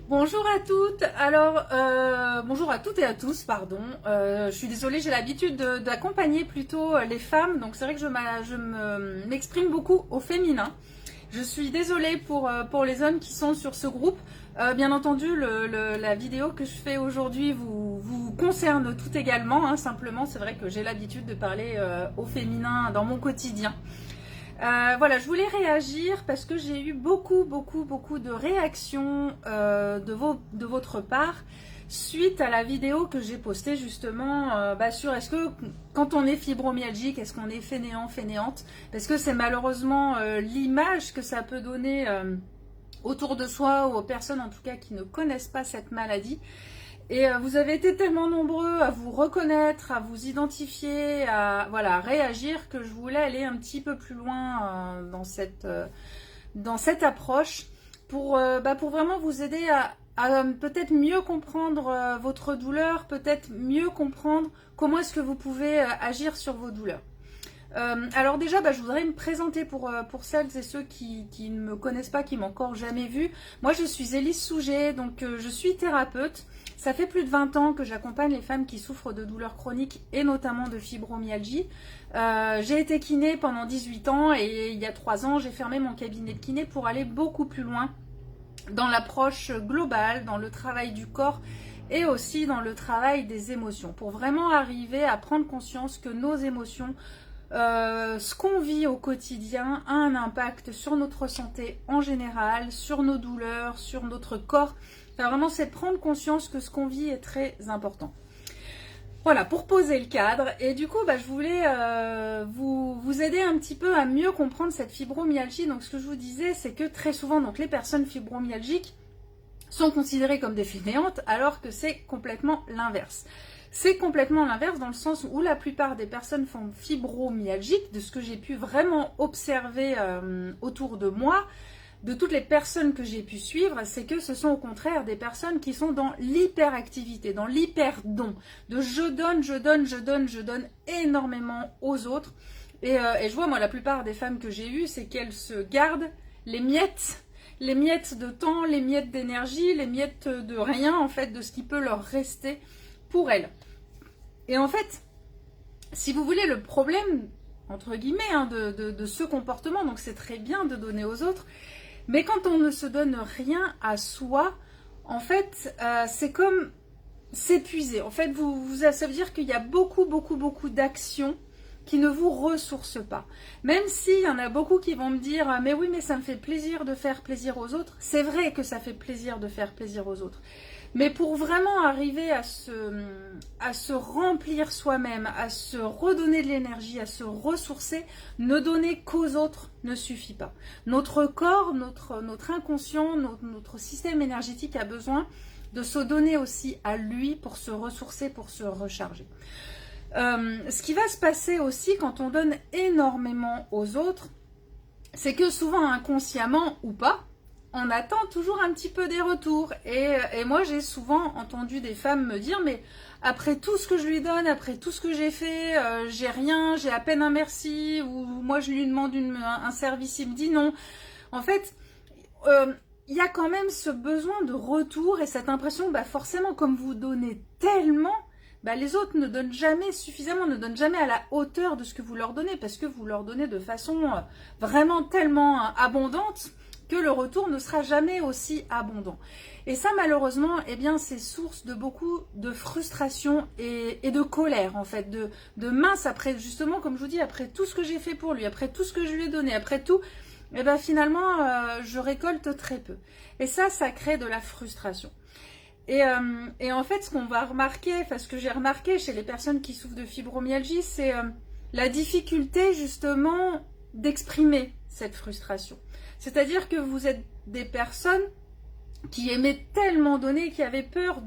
Bonjour à toutes. Alors, bonjour à toutes et à tous, pardon. Je suis désolée, j'ai l'habitude d'accompagner plutôt les femmes, donc c'est vrai que m'exprime beaucoup au féminin. Je suis désolée pour les hommes qui sont sur ce groupe. Bien entendu, la vidéo que je fais aujourd'hui vous concerne tout également. Simplement, c'est vrai que j'ai l'habitude de parler au féminin dans mon quotidien. Voilà, je voulais réagir parce que j'ai eu beaucoup de réactions de votre part suite à la vidéo que j'ai postée justement sur est-ce que quand on est fibromyalgique, est-ce qu'on est fainéant, fainéante, parce que c'est malheureusement l'image que ça peut donner autour de soi, ou aux personnes en tout cas qui ne connaissent pas cette maladie. Et vous avez été tellement nombreux à vous reconnaître, à vous identifier, à voilà, réagir, que je voulais aller un petit peu plus loin dans cette approche pour vraiment vous aider à peut-être mieux comprendre votre douleur, peut-être mieux comprendre comment est-ce que vous pouvez agir sur vos douleurs. Alors déjà, je voudrais me présenter pour celles et ceux qui ne me connaissent pas, qui m'ont encore jamais vue. Moi, je suis Élise Souget, donc je suis thérapeute. Ça fait plus de 20 ans que j'accompagne les femmes qui souffrent de douleurs chroniques et notamment de fibromyalgie. J'ai été kiné pendant 18 ans et il y a 3 ans, j'ai fermé mon cabinet de kiné pour aller beaucoup plus loin dans l'approche globale, dans le travail du corps et aussi dans le travail des émotions, pour vraiment arriver à prendre conscience que nos émotions, ce qu'on vit au quotidien a un impact sur notre santé en général, sur nos douleurs, sur notre corps. Enfin, vraiment, c'est prendre conscience que ce qu'on vit est très important. Voilà, pour poser le cadre. Et du coup, je voulais vous aider un petit peu à mieux comprendre cette fibromyalgie. Donc, ce que je vous disais, c'est que très souvent, donc, les personnes fibromyalgiques sont considérées comme des fainéantes, alors que c'est complètement l'inverse. C'est complètement l'inverse dans le sens où la plupart des personnes sont fibromyalgiques, de ce que j'ai pu vraiment observer autour de moi, de toutes les personnes que j'ai pu suivre, c'est que ce sont au contraire des personnes qui sont dans l'hyperactivité, dans l'hyper-don, de je donne énormément aux autres. Et je vois, moi, la plupart des femmes que j'ai eues, c'est qu'elles se gardent les miettes de temps, les miettes d'énergie, les miettes de rien, en fait, de ce qui peut leur rester pour elles. Et en fait, si vous voulez, le problème, entre guillemets, de ce comportement, donc c'est très bien de donner aux autres, mais quand on ne se donne rien à soi, en fait, c'est comme s'épuiser. En fait, ça veut dire qu'il y a beaucoup d'actions qui ne vous ressourcent pas. Même s'il y en a beaucoup qui vont me dire « Mais oui, mais ça me fait plaisir de faire plaisir aux autres ». C'est vrai que ça fait plaisir de faire plaisir aux autres. Mais pour vraiment arriver à se remplir soi-même, à se redonner de l'énergie, à se ressourcer, ne donner qu'aux autres ne suffit pas. Notre corps, notre inconscient, notre système énergétique a besoin de se donner aussi à lui pour se ressourcer, pour se recharger. Ce qui va se passer aussi quand on donne énormément aux autres, c'est que souvent inconsciemment ou pas, on attend toujours un petit peu des retours. Et moi, j'ai souvent entendu des femmes me dire « Mais après tout ce que je lui donne, après tout ce que j'ai fait, j'ai rien, j'ai à peine un merci. » Ou moi, je lui demande un service, il me dit non. En fait, il y a quand même ce besoin de retour et cette impression, forcément, comme vous donnez tellement, les autres ne donnent jamais suffisamment, ne donnent jamais à la hauteur de ce que vous leur donnez, parce que vous leur donnez de façon vraiment tellement abondante que le retour ne sera jamais aussi abondant. Et ça, malheureusement, c'est source de beaucoup de frustration et de colère, en fait, de mince, après, justement, comme je vous dis, après tout ce que j'ai fait pour lui, après tout ce que je lui ai donné, après tout, finalement, je récolte très peu. Et ça crée de la frustration. Et en fait, ce qu'on va remarquer, ce que j'ai remarqué chez les personnes qui souffrent de fibromyalgie, c'est la difficulté, justement, d'exprimer cette frustration. C'est-à-dire que vous êtes des personnes qui aimaient tellement donner, qui avaient peur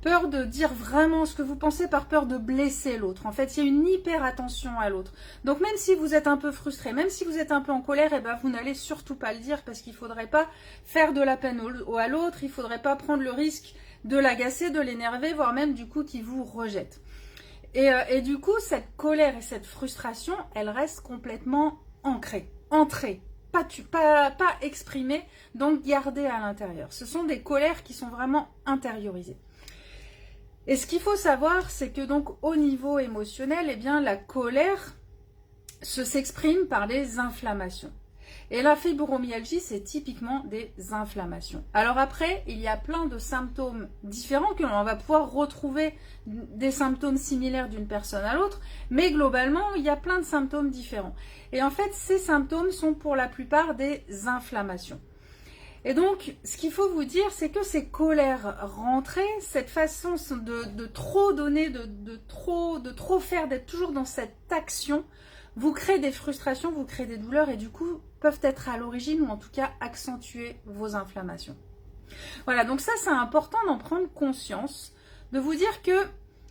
peur de dire vraiment ce que vous pensez par peur de blesser l'autre. En fait, il y a une hyper attention à l'autre. Donc même si vous êtes un peu frustré, même si vous êtes un peu en colère, vous n'allez surtout pas le dire parce qu'il ne faudrait pas faire de la peine à l'autre, il ne faudrait pas prendre le risque de l'agacer, de l'énerver, voire même du coup qu'il vous rejette. Et du coup, cette colère et cette frustration, elle reste complètement entrée, pas exprimées, donc gardées à l'intérieur. Ce sont des colères qui sont vraiment intériorisées. Et ce qu'il faut savoir, c'est que donc au niveau émotionnel, eh bien la colère s'exprime par des inflammations. Et la fibromyalgie, c'est typiquement des inflammations. Alors après, il y a plein de symptômes différents que l'on va pouvoir retrouver des symptômes similaires d'une personne à l'autre, mais globalement, il y a plein de symptômes différents. Et en fait, ces symptômes sont pour la plupart des inflammations. Et donc, ce qu'il faut vous dire, c'est que ces colères rentrées, cette façon de trop donner, de trop faire, d'être toujours dans cette action, vous créez des frustrations, vous créez des douleurs et du coup peuvent être à l'origine ou en tout cas accentuer vos inflammations. Voilà, donc ça c'est important d'en prendre conscience, de vous dire que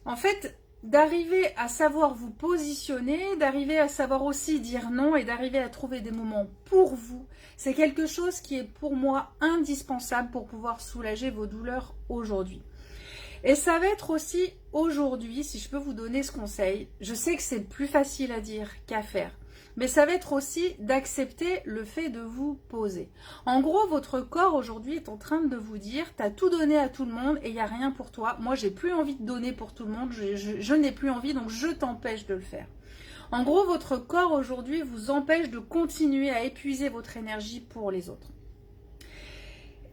en fait d'arriver à savoir vous positionner, d'arriver à savoir aussi dire non et d'arriver à trouver des moments pour vous, c'est quelque chose qui est pour moi indispensable pour pouvoir soulager vos douleurs aujourd'hui. Et ça va être aussi aujourd'hui, si je peux vous donner ce conseil, je sais que c'est plus facile à dire qu'à faire, mais ça va être aussi d'accepter le fait de vous poser. En gros, votre corps aujourd'hui est en train de vous dire, t'as tout donné à tout le monde et il n'y a rien pour toi. Moi, j'ai plus envie de donner pour tout le monde, je n'ai plus envie, donc je t'empêche de le faire. En gros, votre corps aujourd'hui vous empêche de continuer à épuiser votre énergie pour les autres.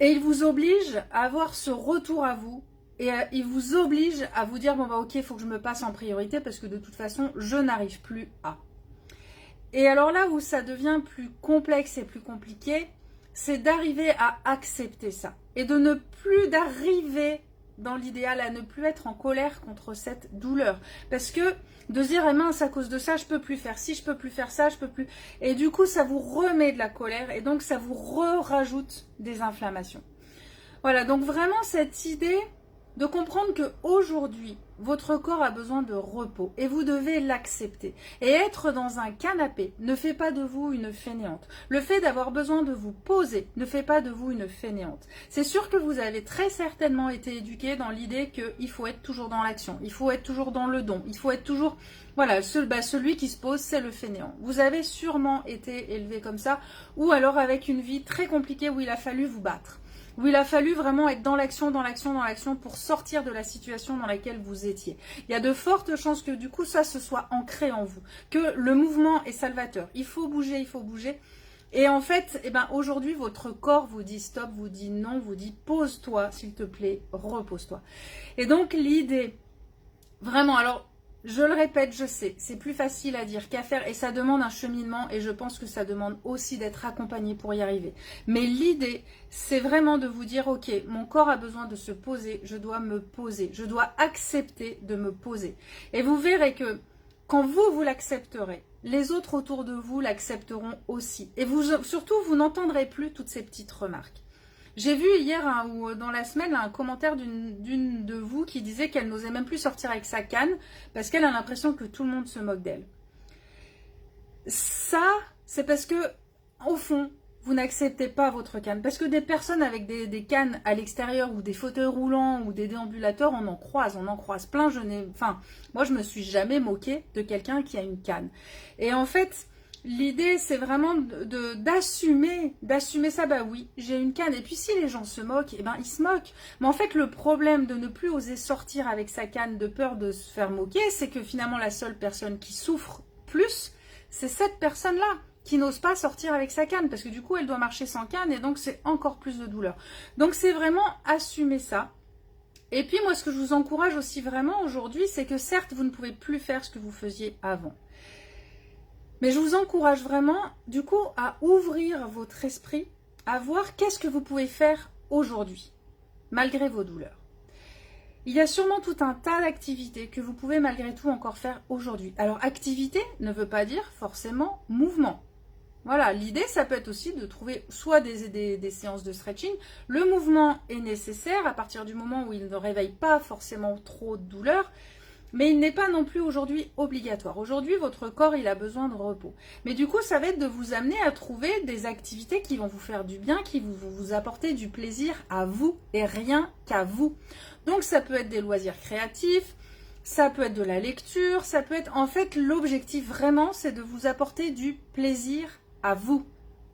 Et il vous oblige à avoir ce retour à vous. Et il vous oblige à vous dire, bon bah ok, il faut que je me passe en priorité parce que de toute façon, je n'arrive plus à. Et alors là où ça devient plus complexe et plus compliqué, c'est d'arriver à accepter ça. Et de ne plus d'arriver dans l'idéal à ne plus être en colère contre cette douleur. Parce que de se dire, eh mince, à cause de ça, je peux plus faire ci, je peux plus faire ça, je peux plus. Et du coup, ça vous remet de la colère et donc ça vous rajoute des inflammations. Voilà, donc vraiment cette idée de comprendre que aujourd'hui votre corps a besoin de repos et vous devez l'accepter. Et être dans un canapé ne fait pas de vous une fainéante. Le fait d'avoir besoin de vous poser ne fait pas de vous une fainéante. C'est sûr que vous avez très certainement été éduqué dans l'idée qu'il faut être toujours dans l'action, il faut être toujours dans le don, il faut être toujours... Voilà, celui qui se pose, c'est le fainéant. Vous avez sûrement été élevé comme ça, ou alors avec une vie très compliquée où il a fallu vous battre. Où il a fallu vraiment être dans l'action pour sortir de la situation dans laquelle vous étiez. Il y a de fortes chances que du coup ça se soit ancré en vous, que le mouvement est salvateur. Il faut bouger, il faut bouger. Et en fait, aujourd'hui, votre corps vous dit stop, vous dit non, vous dit pose-toi, s'il te plaît, repose-toi. Et donc l'idée, vraiment, alors... Je le répète, je sais, c'est plus facile à dire qu'à faire et ça demande un cheminement et je pense que ça demande aussi d'être accompagné pour y arriver. Mais l'idée, c'est vraiment de vous dire, ok, mon corps a besoin de se poser, je dois me poser, je dois accepter de me poser. Et vous verrez que quand vous l'accepterez, les autres autour de vous l'accepteront aussi. Et surtout, vous n'entendrez plus toutes ces petites remarques. J'ai vu hier ou dans la semaine un commentaire d'une de vous qui disait qu'elle n'osait même plus sortir avec sa canne parce qu'elle a l'impression que tout le monde se moque d'elle. Ça, c'est parce que, au fond, vous n'acceptez pas votre canne. Parce que des personnes avec des cannes à l'extérieur ou des fauteuils roulants ou des déambulateurs, on en croise plein. Moi, je me suis jamais moquée de quelqu'un qui a une canne. Et en fait... L'idée, c'est vraiment d'assumer ça, bah oui, j'ai une canne. Et puis si les gens se moquent, ils se moquent. Mais en fait, le problème de ne plus oser sortir avec sa canne de peur de se faire moquer, c'est que finalement, la seule personne qui souffre plus, c'est cette personne-là qui n'ose pas sortir avec sa canne. Parce que du coup, elle doit marcher sans canne et donc c'est encore plus de douleur. Donc c'est vraiment assumer ça. Et puis moi, ce que je vous encourage aussi vraiment aujourd'hui, c'est que certes, vous ne pouvez plus faire ce que vous faisiez avant. Mais je vous encourage vraiment, du coup, à ouvrir votre esprit, à voir qu'est-ce que vous pouvez faire aujourd'hui, malgré vos douleurs. Il y a sûrement tout un tas d'activités que vous pouvez malgré tout encore faire aujourd'hui. Alors, activité ne veut pas dire forcément mouvement. Voilà, l'idée, ça peut être aussi de trouver soit des séances de stretching. Le mouvement est nécessaire à partir du moment où il ne réveille pas forcément trop de douleur. Mais il n'est pas non plus aujourd'hui obligatoire. Aujourd'hui, votre corps, il a besoin de repos. Mais du coup, ça va être de vous amener à trouver des activités qui vont vous faire du bien, qui vont vous apporter du plaisir à vous et rien qu'à vous. Donc, ça peut être des loisirs créatifs, ça peut être de la lecture, ça peut être... En fait, l'objectif vraiment, c'est de vous apporter du plaisir à vous.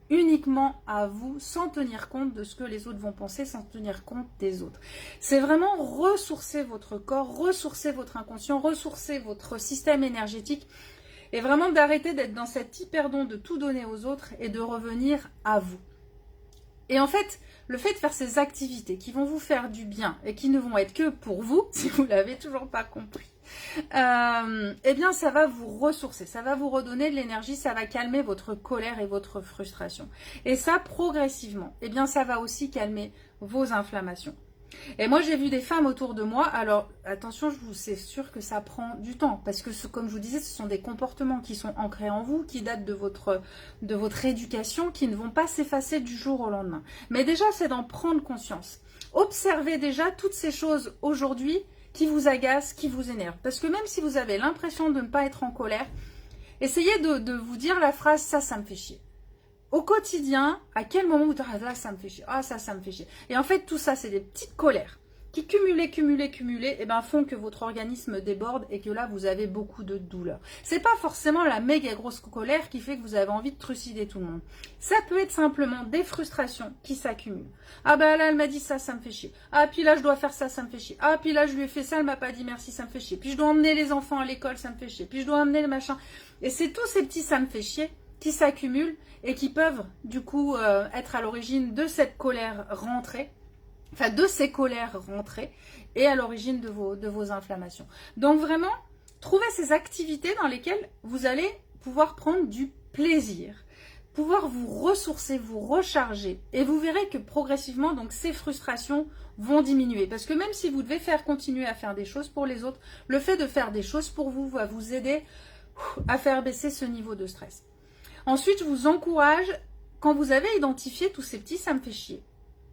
uniquement à vous, sans tenir compte de ce que les autres vont penser, sans tenir compte des autres. C'est vraiment ressourcer votre corps, ressourcer votre inconscient, ressourcer votre système énergétique et vraiment d'arrêter d'être dans cet hyperdon de tout donner aux autres et de revenir à vous. Et en fait, le fait de faire ces activités qui vont vous faire du bien et qui ne vont être que pour vous, si vous ne l'avez toujours pas compris, eh bien ça va vous ressourcer, ça va vous redonner de l'énergie, ça va calmer votre colère et votre frustration. Et ça, progressivement, eh bien ça va aussi calmer vos inflammations. Et moi j'ai vu des femmes autour de moi, alors attention, c'est sûr que ça prend du temps, parce que comme je vous disais, ce sont des comportements qui sont ancrés en vous, qui datent de votre éducation, qui ne vont pas s'effacer du jour au lendemain. Mais déjà c'est d'en prendre conscience. Observez déjà toutes ces choses aujourd'hui qui vous agacent, qui vous énervent. Parce que même si vous avez l'impression de ne pas être en colère, essayez de vous dire la phrase « ça me fait chier ». Au quotidien, à quel moment vous dites « ah là, ça me fait chier, ah ça me fait chier ». Et en fait, tout ça, c'est des petites colères qui cumulées, et ben, font que votre organisme déborde et que là, vous avez beaucoup de douleur. C'est pas forcément la méga grosse colère qui fait que vous avez envie de trucider tout le monde. Ça peut être simplement des frustrations qui s'accumulent. Ah ben là, elle m'a dit ça me fait chier. Ah puis là, je dois faire ça me fait chier. Ah puis là, je lui ai fait ça, elle m'a pas dit merci, ça me fait chier. Puis je dois emmener les enfants à l'école, ça me fait chier. Puis je dois emmener les machins. Et c'est tous ces petits ça me fait chier qui s'accumulent et qui peuvent du coup être à l'origine de cette colère rentrée, enfin de ces colères rentrées et à l'origine de vos inflammations. Donc vraiment, trouvez ces activités dans lesquelles vous allez pouvoir prendre du plaisir, pouvoir vous ressourcer, vous recharger et vous verrez que progressivement donc ces frustrations vont diminuer parce que même si vous devez continuer à faire des choses pour les autres, le fait de faire des choses pour vous va vous aider à faire baisser ce niveau de stress. Ensuite, je vous encourage, quand vous avez identifié tous ces petits ça me fait chier,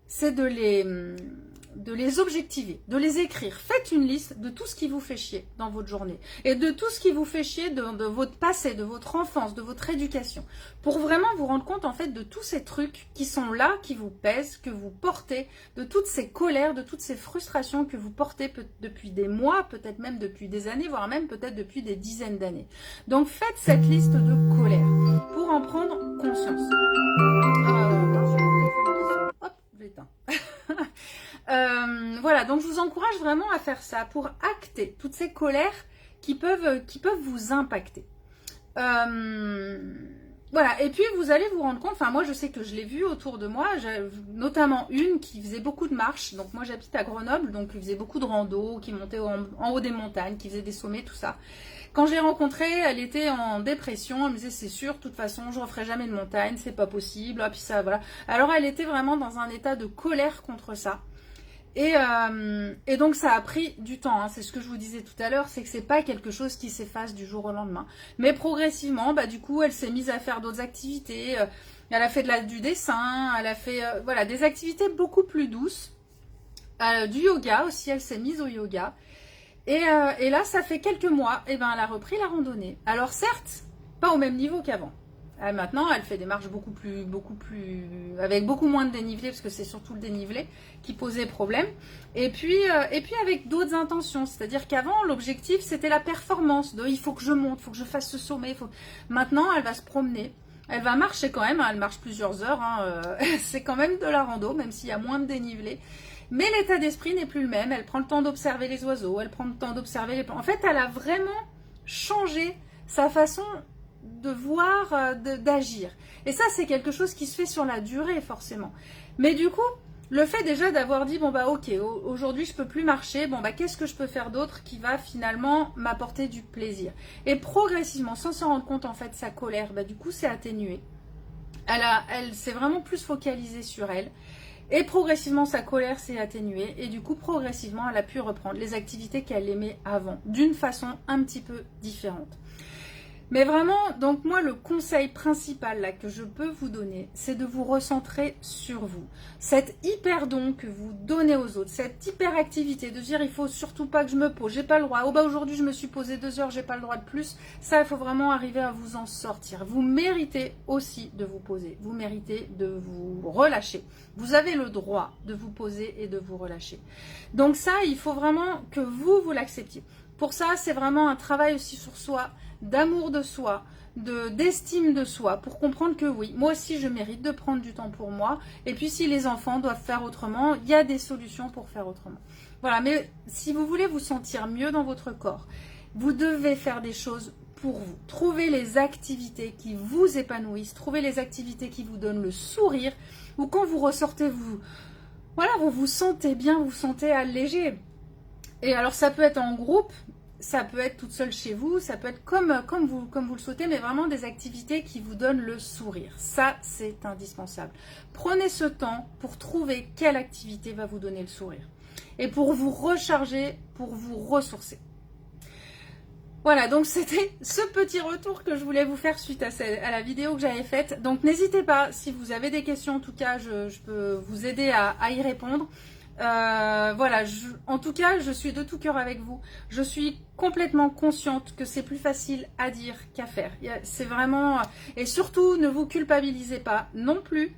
c'est de les objectiver, de les écrire. Faites une liste de tout ce qui vous fait chier dans votre journée et de tout ce qui vous fait chier de votre passé, de votre enfance, de votre éducation, pour vraiment vous rendre compte en fait de tous ces trucs qui sont là, qui vous pèsent, que vous portez, de toutes ces colères, de toutes ces frustrations que vous portez depuis des mois, peut-être même depuis des années, voire même peut-être depuis des dizaines d'années. Donc faites cette liste de colères pour en prendre conscience. Hop, je l'éteins. Voilà, donc je vous encourage vraiment à faire ça pour acter toutes ces colères qui peuvent vous impacter. Voilà, et puis vous allez vous rendre compte, enfin moi je sais que je l'ai vu autour de moi, notamment une qui faisait beaucoup de marches, donc moi j'habite à Grenoble, donc qui faisait beaucoup de rando, qui montait en haut des montagnes, qui faisait des sommets, tout ça. Quand je l'ai rencontrée, elle était en dépression, elle me disait c'est sûr, de toute façon je referai jamais de montagne, c'est pas possible, et puis ça voilà. Alors elle était vraiment dans un état de colère contre ça. Et donc ça a pris du temps, hein. C'est ce que je vous disais tout à l'heure, c'est que c'est pas quelque chose qui s'efface du jour au lendemain. Mais progressivement, bah du coup, elle s'est mise à faire d'autres activités. Elle a fait du dessin, elle a fait voilà, des activités beaucoup plus douces. Du yoga aussi, elle s'est mise au yoga. Et là, ça fait quelques mois, et ben elle a repris la randonnée. Alors certes, pas au même niveau qu'avant. Maintenant, elle fait des marches beaucoup plus, avec beaucoup moins de dénivelé, parce que c'est surtout le dénivelé qui posait problème. Et puis avec d'autres intentions, c'est-à-dire qu'avant, l'objectif, c'était la performance, il faut que je monte, il faut que je fasse ce sommet. Maintenant, elle va se promener, elle va marcher quand même, hein, elle marche plusieurs heures, hein, c'est quand même de la rando, même s'il y a moins de dénivelé. Mais l'état d'esprit n'est plus le même, elle prend le temps d'observer les oiseaux, elle prend le temps d'observer les plantes. En fait, elle a vraiment changé sa façon de voir, d'agir. Et ça, c'est quelque chose qui se fait sur la durée, forcément. Mais du coup, le fait déjà d'avoir dit, bon bah ok, aujourd'hui je peux plus marcher, bon bah qu'est-ce que je peux faire d'autre qui va finalement m'apporter du plaisir. Et progressivement, sans s'en rendre compte en fait, sa colère, bah du coup c'est atténué. Elle s'est vraiment plus focalisée sur elle. Et progressivement, sa colère s'est atténuée. Et du coup, progressivement, elle a pu reprendre les activités qu'elle aimait avant, d'une façon un petit peu différente. Mais vraiment, donc moi, le conseil principal là que je peux vous donner, c'est de vous recentrer sur vous. Cet hyper don que vous donnez aux autres, cette hyperactivité, de dire il faut surtout pas que je me pose, j'ai pas le droit. Oh bah aujourd'hui je me suis posé 2 heures, j'ai pas le droit de plus. Ça, il faut vraiment arriver à vous en sortir. Vous méritez aussi de vous poser. Vous méritez de vous relâcher. Vous avez le droit de vous poser et de vous relâcher. Donc ça, il faut vraiment que vous l'acceptiez. Pour ça, c'est vraiment un travail aussi sur soi, d'amour de soi, d'estime de soi pour comprendre que oui, moi aussi je mérite de prendre du temps pour moi. Et puis si les enfants doivent faire autrement, il y a des solutions pour faire autrement. Voilà, mais si vous voulez vous sentir mieux dans votre corps, vous devez faire des choses pour vous. Trouvez les activités qui vous épanouissent, trouvez les activités qui vous donnent le sourire, ou quand vous ressortez, voilà, vous vous sentez bien, vous vous sentez allégé. Et alors ça peut être en groupe, ça peut être toute seule chez vous, ça peut être comme vous le souhaitez, mais vraiment des activités qui vous donnent le sourire. Ça, c'est indispensable. Prenez ce temps pour trouver quelle activité va vous donner le sourire. Et pour vous recharger, pour vous ressourcer. Voilà, donc c'était ce petit retour que je voulais vous faire suite à la vidéo que j'avais faite. Donc n'hésitez pas, si vous avez des questions, en tout cas, je peux vous aider à y répondre. Voilà, en tout cas, je suis de tout cœur avec vous. Je suis complètement consciente que c'est plus facile à dire qu'à faire. C'est vraiment... Et surtout, ne vous culpabilisez pas non plus.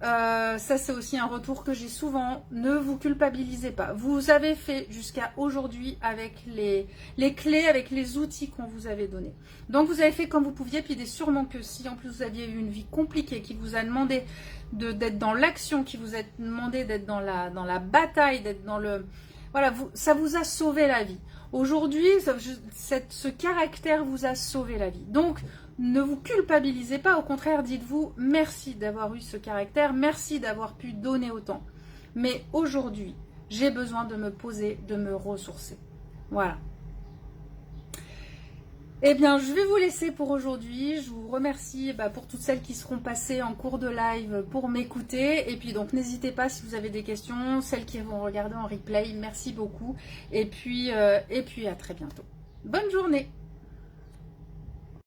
Ça, c'est aussi un retour que j'ai souvent. Ne vous culpabilisez pas. Vous avez fait jusqu'à aujourd'hui avec les clés, avec les outils qu'on vous avait donnés. Donc, vous avez fait comme vous pouviez. Puis, il est sûrement que si en plus vous aviez eu une vie compliquée, qui vous a demandé d'être dans l'action, qui vous a demandé d'être dans la bataille, d'être dans le... Voilà, ça vous a sauvé la vie. Aujourd'hui, ce caractère vous a sauvé la vie. Donc, ne vous culpabilisez pas, au contraire, dites-vous merci d'avoir eu ce caractère, merci d'avoir pu donner autant. Mais aujourd'hui, j'ai besoin de me poser, de me ressourcer. Voilà. Eh bien, je vais vous laisser pour aujourd'hui. Je vous remercie pour toutes celles qui seront passées en cours de live pour m'écouter. Et puis, donc, n'hésitez pas si vous avez des questions, celles qui vont regarder en replay. Merci beaucoup. Et puis à très bientôt. Bonne journée.